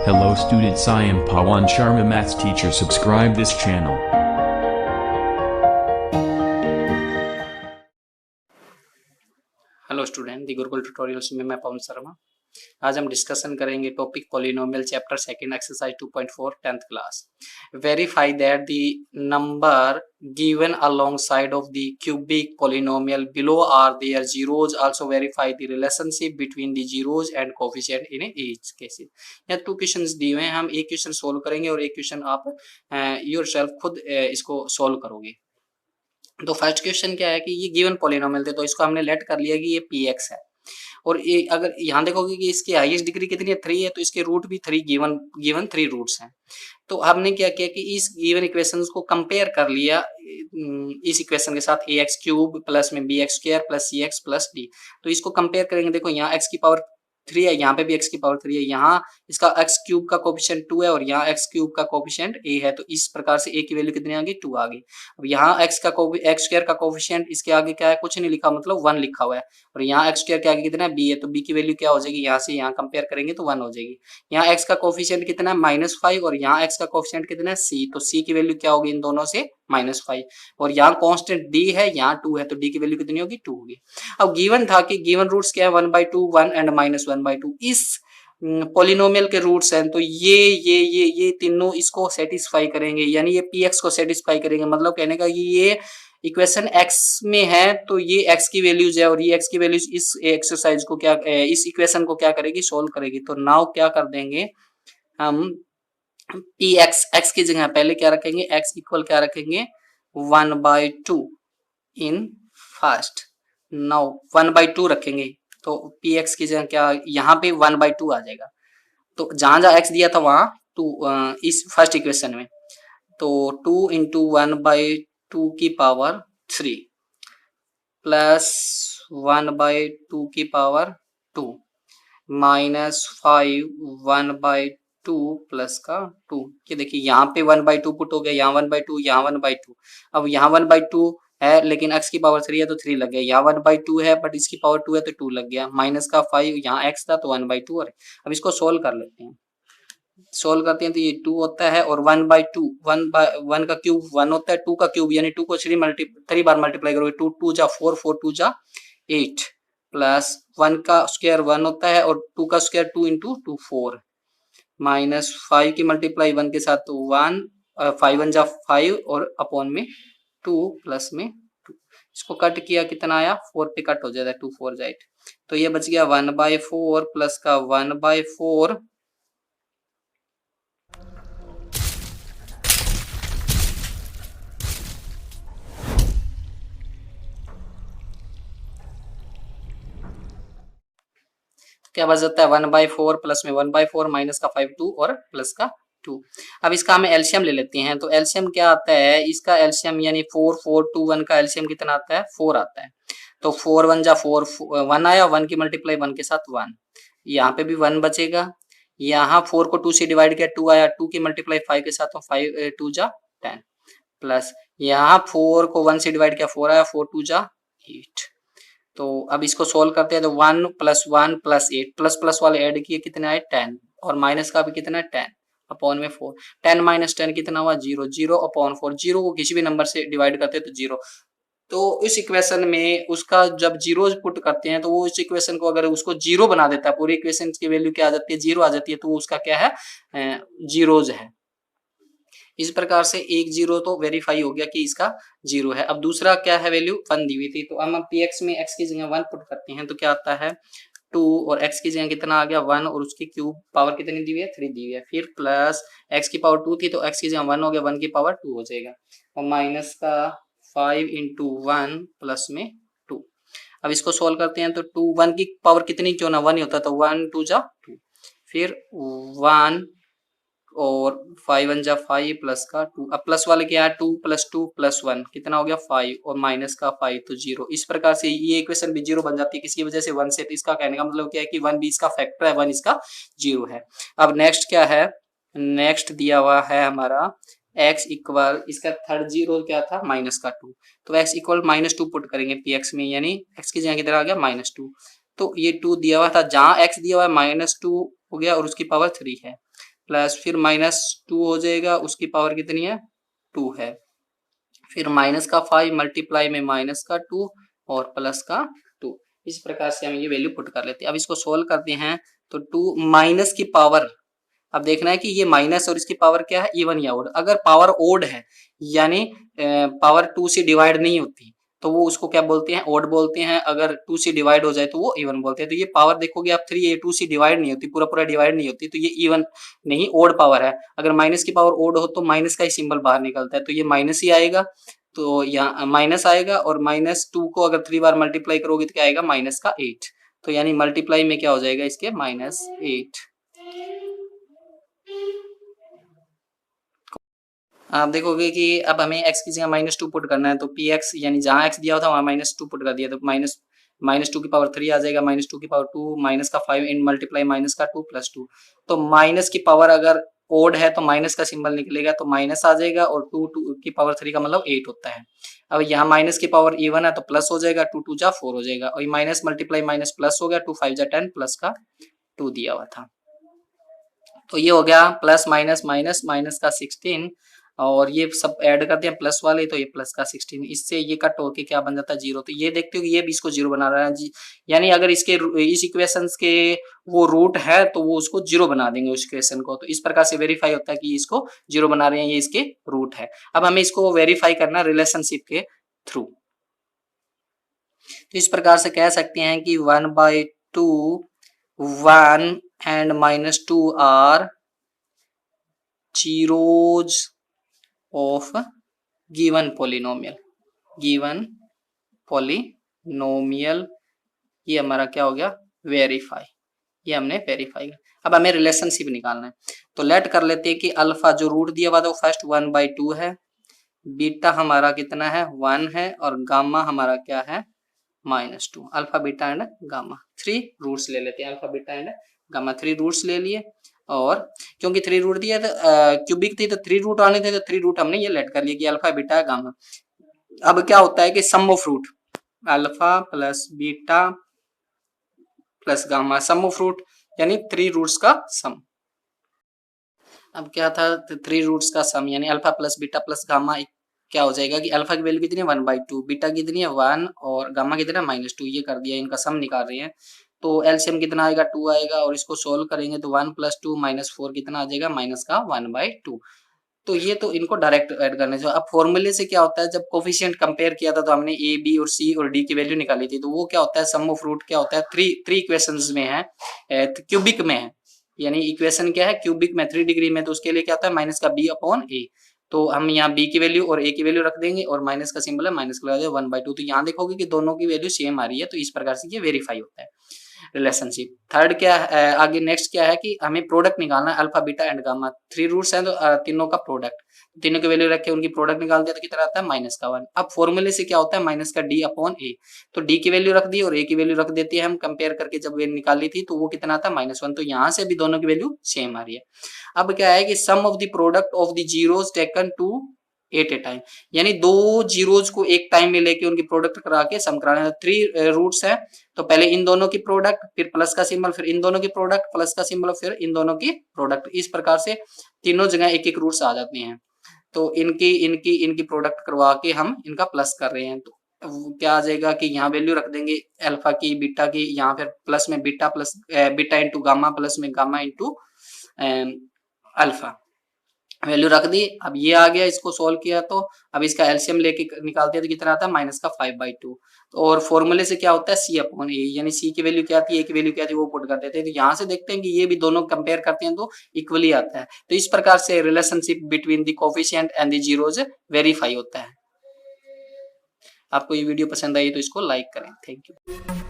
Hello students, I am Pawan Sharma, maths teacher. Subscribe this channel. Hello student, the Gurukul Tutorials में मैं पवन शर्मा। आज हम discussion करेंगे topic polynomial chapter second exercise 2.4 10th class. Verify that the number given alongside of the cubic polynomial below are their zeros. Also verify the relationship between the zeros and coefficient in each cases. यहाँ two questions दिए हुए हैं, हम एक question solve करेंगे और एक question आप योरसेल्फ खुद इसको सोल्व करोगे। तो फर्स्ट क्वेश्चन क्या है कि ये गिवन पॉलिनोमियल थे, तो इसको हमने लेट कर लिया कि ये px है। और ये अगर यहाँ देखोगे कि इसकी हाईएस्ट डिग्री कितनी है, 3 है, तो इसके रूट भी 3 गिवन 3 रूट्स हैं। तो हमने क्या किया कि इस गिवन इक्वेशंस को कंपेयर कर लिया इस इक्वेशन के साथ ax क्यूब प्लस में bx square plus cx plus d। तो इसको कंपेयर करेंगे, देखो यहाँ x की पावर 3 है, यहाँ पे भी x की पावर 3 है, यहाँ इसका x क्यूब का कोफिशिएंट 2 है और यहाँ x क्यूब का कोफिशिएंट a है। तो इस प्रकार से a की वैल्यू कितनी आ गई, 2 आ गई। अब यहाँ x स्क्वायर का कोफिशिएंट इसके आगे क्या है, कुछ नहीं लिखा, मतलब 1 लिखा हुआ है। और यहाँ x स्क्वायर के आगे कितना है, b है, तो b की वैल्यू क्या हो जाएगी, यहाँ से यहाँ कंपेयर करेंगे तो 1 हो जाएगी। यहाँ x का कोफिशिएंट कितना है, -5, और यहाँ x का कोफिशिएंट कितना है, c। तो c की वैल्यू क्या होगी इन दोनों से, -5। और यहाँ कांस्टेंट d है, यहाँ 2 है, तो d की वैल्यू कितनी होगी, 2 होगी। अब गिवन था कि गिवन रूट्स क्या है, 1/2, 1 एंड -1/2। इस पॉलिनोमियल के रूट्स हैं, तो ये तीनों इसको सेटिस्फाई करेंगे, यानी ये px को सेटिस्फाई करेंगे। मतलब कहने का कि ये इक्वेशन x में है, तो ये x की वैल्यूज है, और ये x की वैल्यूज इस एक्सरसाइज को क्या, इस इक्वेशन को क्या करेगी, सोल्व करेगी। तो नाउ क्या कर देंगे हम, px x की जगह पहले क्या रखेंगे, x इक्वल क्या रखेंगे, 1/2 इन फर्स्ट। नाउ 1/2 रखेंगे, तो px की जगह क्या, यहाँ पे 1/2 आ जाएगा। तो जहां जहां x दिया था वहां 2 इस फर्स्ट इक्वेशन में, तो 2 × 1/2 की पावर 3 प्लस 1/2 की पावर 2 -5 1/2 प्लस का 2। ये देखिए यहाँ पे 1/2 पुट हो गया, यहाँ 1/2, यहाँ 1/2। अब यहाँ 1/2 है, लेकिन x की पावर 3 है तो 3 लग गया। यहाँ 1/2 है बट इसकी पावर 2 है तो 2 लग गया। माइनस का 5, यहाँ x था तो 1/2। और अब इसको सोल्व कर लेते हैं, सोल्व करते हैं तो ये 2 होता है, और 1/2, 1 का क्यूब 1 होता है, 2 का क्यूब यानी 2 को 3 बार मल्टीप्लाई करोगे, 2 2 जा 4, 4 2 जा 8, प्लस 1 का स्क्वायर 1 होता है, और 2 का स्क्वायर 2 × 2 4, माइनस 5 की मल्टीप्लाई 1 के साथ तो 1, 5 1 जा 5, और अपॉन में 2 प्लस में 2। इसको कट किया, कितना आया, 4 पे कट हो जाता है, 2 4 जा 8। तो ये बच गया 1/4 प्लस का 1/4, क्या बच जाता है, 1/4 प्लस में 1/4 माइनस का 5 2 और प्लस का 2। अब इसका हमें एलसीएम ले लेते हैं, तो एलसीएम क्या आता है, इसका एलसीएम यानी 4 4 2 1 का एलसीएम कितना आता है, 4 आता है। तो 4 1 जा 4, 1 आया, 1 की मल्टीप्लाई 1 के साथ 1, यहाँ पे भी 1 बचेगा। यहाँ 4 को 2 से डिवाइड किया, 2 आया, 2 की मल्टीप्लाई 5 के साथ तो 5 2 जा 10, प्लस यहाँ 4 को 1 से डिवाइड किया, 4 आया, 4 2 जा 8। तो अब इसको सोल्व करते हैं, तो 1 + 1 + 8, प्लस प्लस वाले ऐड किए, कितना है 10, और माइनस का भी कितना है 10 अपॉन में 4। 10 - 10 कितना हुआ, 0, 0 अपॉन 4। 0 को किसी भी नंबर से डिवाइड करते हैं तो 0। तो इस इक्वेशन में उसका जब जीरोज पुट करते हैं, तो वो इस इक्वेशन को अगर उसको 0 बना देता है, पूरी इक्वेशन की वैल्यू क्या आ जाती है, 0 आ जाती है, तो उसका क्या है, जीरोज है। इस प्रकार से एक 0 तो वेरीफाई हो गया कि इसका 0 है। अब दूसरा क्या है, वैल्यू 1 दी हुई थी, तो हम px में x की जगह 1 पुट करते हैं, तो क्या आता है 2, और x की जगह कितना आ गया 1, और उसकी क्यूब पावर कितनी दी हुई है, 3 दी हुई है। फिर प्लस x की पावर 2 थी, तो x की जगह 1 हो गया, 1 की पावर 2 हो जाएगा, और माइनस का 5 × 1 प्लस में 2। अब इसको सोल्व करते हैं, तो 2 1 की पावर कितनी क्यों ना 1 ही होता, तो 1 2 जा 2, फिर 1 और 5 1 जा 5 प्लस का 2। अब प्लस वाले क्या है, 2 + 2 + 1 कितना हो गया 5, और माइनस का 5 तो 0। इस प्रकार से ये इक्वेशन भी 0 बन जाती है, किसकी वजह से, 1 से। तो इसका कहने का मतलब क्या है कि 1 भी इसका फैक्टर है, 1 इसका 0 है। अब नेक्स्ट क्या है, नेक्स्ट दिया हुआ है हमारा x इक्वल, इसका थर्ड 0 क्या था, माइनस का 2, तो x इक्वल -2 पुट करेंगे px में, यानी x की जगह किधर आ गया, -2। तो ये 2 दिया हुआ था, जहां x दिया हुआ है -2 हो गया, और उसकी पावर 3 है, प्लस फिर -2 हो जाएगा, उसकी पावर कितनी है 2 है, फिर माइनस का 5 मल्टीप्लाई में माइनस का 2 और प्लस का 2। इस प्रकार से हम ये वैल्यू पुट कर लेते हैं। अब इसको सोल्व करते हैं तो 2 माइनस की पावर, अब देखना है कि ये माइनस और इसकी पावर क्या है इवन या ओड। अगर पावर ओड है यानी पावर 2 से डिवाइड नहीं होती तो वो उसको क्या बोलते हैं ओड बोलते हैं, अगर 2 से डिवाइड हो जाए तो वो इवन बोलते हैं। तो ये पावर देखोगे आप 3, ये 2 से डिवाइड नहीं होती, पूरा पूरा डिवाइड नहीं होती, तो ये इवन नहीं ओड पावर है। अगर माइनस की पावर ओड हो तो माइनस का ही सिंबल बाहर निकलता है, तो ये माइनस ही आएगा, तो यहाँ माइनस आएगा। और -2 को अगर 3 बार मल्टीप्लाई करोगे तो क्या आएगा माइनस का 8, तो यानी मल्टीप्लाई में क्या हो जाएगा इसके -8। आप देखोगे कि अब हमें x की जगह -2 पुट करना है, तो px यानी जहां x दिया हुआ था वहां -2 पुट कर दिया, तो -2 की पावर 3 आ जाएगा, -2 की पावर 2 माइनस का 5 इन मल्टीप्लाई माइनस का 2 प्लस 2। तो माइनस की पावर अगर ओड है तो माइनस का सिंबल निकलेगा तो माइनस आ जाएगा, और 2 की पावर 3 का मतलब 8 होता है। अब यहाँ माइनस की पावर इवन है तो प्लस हो जाएगा, 2 2 जा 4 हो जाएगा, और माइनस मल्टीप्लाई माइनस प्लस हो गया, 2 5 जा 10 प्लस का 2 दिया हुआ था। तो ये हो गया प्लस माइनस माइनस माइनस का 16, और ये सब ऐड करते हैं प्लस वाले, तो ये प्लस का 16, इससे ये कट होके क्या बन जाता है 0। तो ये देखते हो कि ये भी इसको 0 बना रहा है जी, यानी अगर इसके इस इक्वेशंस के वो रूट है तो वो उसको 0 बना देंगे उस इक्वेशन को। तो इस प्रकार से वेरीफाई होता है कि इसको 0 बना रहे हैं, ये इसके रूट है। अब हमें इसको वेरीफाई करना रिलेशनशिप के थ्रू। तो इस प्रकार से कह सकते हैं कि 1/2 1 and -2 are zeros of given polynomial। ये हमारा क्या हो गया वेरीफाई, ये हमने वेरीफाई किया। अब हमें रिलेशनशिप निकालना है, तो लेट कर लेते हैं कि अल्फा जो रूट दिया हुआ था वो फर्स्ट 1/2 है, बीटा हमारा कितना है 1 है, और गामा हमारा क्या है -2। Alpha beta and gamma 3 roots ले लेते हैं, alpha beta and gamma 3 roots ले लिए, और क्योंकि 3 रूट दिया था क्यूबिक थी तो 3 रूट आने थे, तो 3 रूट हमने ये लेट कर लिया कि अल्फा बीटा गामा। अब क्या होता है कि sum of root alpha plus beta plus gamma, sum of root यानी 3 रूट्स का सम। अब क्या था 3 रूट्स का सम यानी alpha plus beta plus gamma क्या हो जाएगा कि अल्फा की वैल्यू कितनी है 1/2, बीटा कितनी है 1 और गामा कितना है -2, ये कर दिया, इनका सम निकाल रहे हैं। तो एलसीएम कितना आएगा 2 आएगा, और इसको सोल्व करेंगे तो 1 + 2 - 4 कितना आ जाएगा माइनस का 1/2। तो ये तो इनको डायरेक्ट ऐड करने से। अब फॉर्मूले से क्या होता है जब कोफिशिएंट कंपेयर किया था तो हमने ए बी और सी और डी की वैल्यू निकाली थी, तो वो क्या होता है सम ऑफ रूट क्या होता है 3 इक्वेशंस में है, क्यूबिक में है, यानी इक्वेशन क्या है क्यूबिक में 3 डिग्री में, तो उसके लिए क्या होता है माइनस का b/a। तो हम यहाँ b की वैल्यू और a की वैल्यू रख देंगे, और माइनस का सिंबल है माइनस का लगा देंगे 1/2। तो यहाँ देखोगे कि दोनों की वैल्यू सेम आ रही है, तो इस प्रकार से ये वेरीफाई होता है रिलेशनशिप। थर्ड क्या है आगे नेक्स्ट क्या है कि हमें प्रोडक्ट निकालना है alpha beta and gamma, 3 roots हैं तो तीनों का प्रोडक्ट, तीनों की वैल्यू रख के उनकी प्रोडक्ट निकाल दिया तो कितना आता है -1। अब फॉर्मूले से क्या होता है माइनस का d/a, तो d की वैल्यू रख दी और a की वैल्यू रख देती है हम कंपेयर करके, जब वैल्यू निकाली थी तो वो कितना आता है -1। तो यहाँ से भी दोनों की वैल्यू सेम आ रही है। अब क्या है कि sum of the product of the zeros taken two at a time, यानी 2 जीरोज को एक टाइम में लेके उनकी प्रोडक्ट करा के सम कराना है। 3 रूट्स है तो पहले इन दोनों की प्रोडक्ट, फिर प्लस का सिंबल, फिर इन दोनों की प्रोडक्ट प्लस का सिंबल, फिर इन दोनों की प्रोडक्ट। इस प्रकार से तीनों जगह एक एक रूट्स आ जाते हैं, तो इनकी इनकी इनकी प्रोडक्ट करवा के हम इनका प्लस कर रहे हैं। तो क्या आ जाएगा कि यहाँ वैल्यू रख देंगे अल्फा की बीटा की, यहाँ फिर प्लस में beta plus beta into gamma, plus में गामा इंटू अल्फा वैल्यू रख दी। अब ये आ गया, इसको सोल्व किया तो अब इसका एलसीएम लेके निकालते हैं तो कितना आता है माइनस का 5/2। और फॉर्मूले से क्या होता है c/a, यानी c की वैल्यू क्या थी a की वैल्यू क्या थी वो पुट कर देते हैं। तो यहाँ से देखते हैं कि ये भी दोनों कंपेयर करते हैं तो इक्वली आता है। तो इस प्रकार से relationship between the coefficient and the zeros verify होता है। आपको ये वीडियो पसंद आई तो इसको लाइक करें। Thank you.